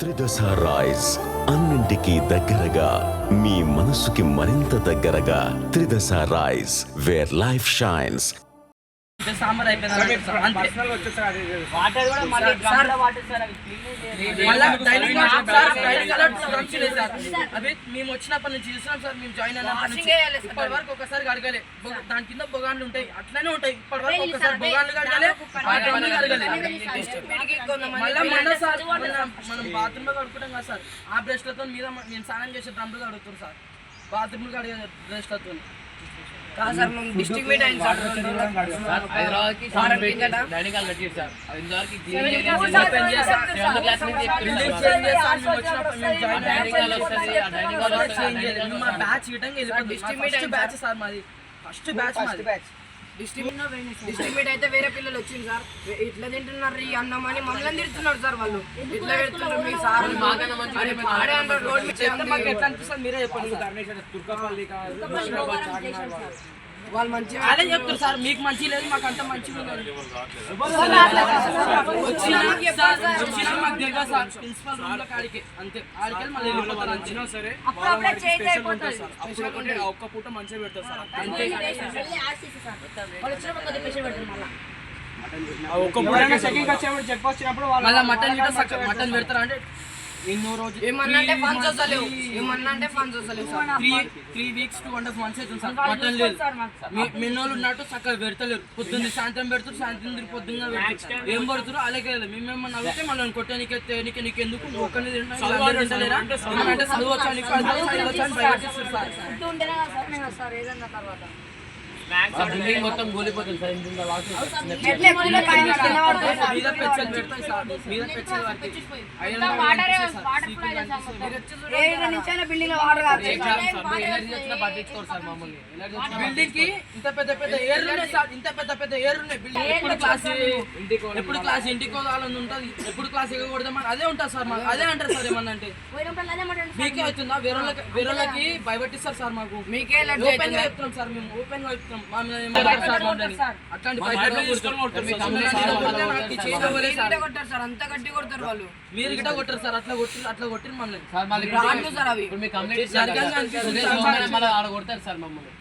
త్రిదశ rice అన్నింటికీ దగ్గరగా మీ మనసుకి మరింత దగ్గరగా Tridasa rice where life shines. Sambar అయిపోయింది. మేము వచ్చినప్పటి నుంచి చూస్తున్నాం సార్, మేము జాయిన్ అయినప్పటి నుంచి ఇప్పటి వరకు ఒకసారి అడగలే. దాని కింద బొగాన్లు ఉంటాయి, అట్లనే ఉంటాయి. ఇప్పటి వరకు ఒకసారి బొగాన్లు అడగలే, మళ్ళీ మొన్న సార్ మనం బాత్రూమ్ లో కడుకుంటాం కదా సార్, ఆ బ్రష్లతో మీద నేను స్నానం చేసే డ్రమ్లు కడుగుతాం సార్, బాత్రూమ్ కడిగే బ్రష్లతో. డిస్ట్రిక్ట్ మీట్ అయింది sir, first batch district meet అయితే వేరే పిల్లలు వచ్చింది సార్. ఇట్లా తింటున్నారు ఈ అన్నం అని మమ్మల్ని తిడుతున్నారు సార్. వాళ్ళు ఇట్లా పెడుతున్నారు మీ సార్ ఎట్లా అనిపిస్తుంది మీరే చెప్పండి. వాళ్ళు మంచిగా అదే చెప్తారు సార్, మీకు మంచి లేదు మాకు అంత మంచిగా ఉన్నది. మాకు తెలియదు సార్, ప్రిన్సిపల్ రూమ్ లో కాడికి అంతే, ఆడికి మళ్ళీ వెళ్ళిపోతారు. అంచినా సరే ఒక్క పూట మంచిగా పెడతారు సార్ అంతే. మళ్ళీ మటన్ పెడతారా అంటే ఎన్నో రోజు ఏమన్నా అంటే ఫండ్స్ వస్తలేవు, ఏమన్నా అంటే ఫండ్స్ వస్తలేవు సార్. 3 weeks to 1.5 months అవుతుంది సార్. మటన్ లేదు, మిన్నోళ్ళు ఉన్నట్టు చక్కగా పెడతలేరు. పొద్దున్న సాయంత్రం పెడతారు, సాయంత్రం పొద్దున్న పెడతారు. ఏం పడుతారు అలాగే లేదు. మేమేమన్నా అడిగితే మళ్ళీ కొట్టడానికి నీకు ఎందుకు నువ్వు ఒక్కరిని తింటలేరా అంటే చదవచ్చా నీకు మొత్తం కూలిపోతుంది సార్. బిల్డింగ్ కి ఇంత పెద్ద పెద్ద ఏర్లు ఉన్నాయి సార్, ఇంత పెద్ద పెద్ద ఏర్లు ఉన్నాయి. బిల్డింగ్ ఎప్పుడు క్లాస్ ఇంటికి పోవాలని ఉంటుంది, ఎప్పుడు క్లాస్ ఎగకూడదామని అదే ఉంటుంది సార్. మాకు అదే అంటారు సార్. ఏమన్నా అంటే మీకే అవుతుందా? వేరేళ్ళకి భయపెట్టిస్తారు సార్. మాకు మీకే ఓపెన్ గా చెప్తున్నాం సార్, మేము ఓపెన్ గా చెప్తున్నాం. అట్లాంటి కొట్టారు సార్, అంత గట్టి కొడతారు వాళ్ళు. మీరు గిట్ట కొట్టారు సార్, అట్లా కొట్టిరు మమ్మల్ని. రాళ్ళు సార్ అవి. ఇప్పుడు మీ కంప్లైంట్ ఆడ కొడతారు సార్ మమ్మల్ని.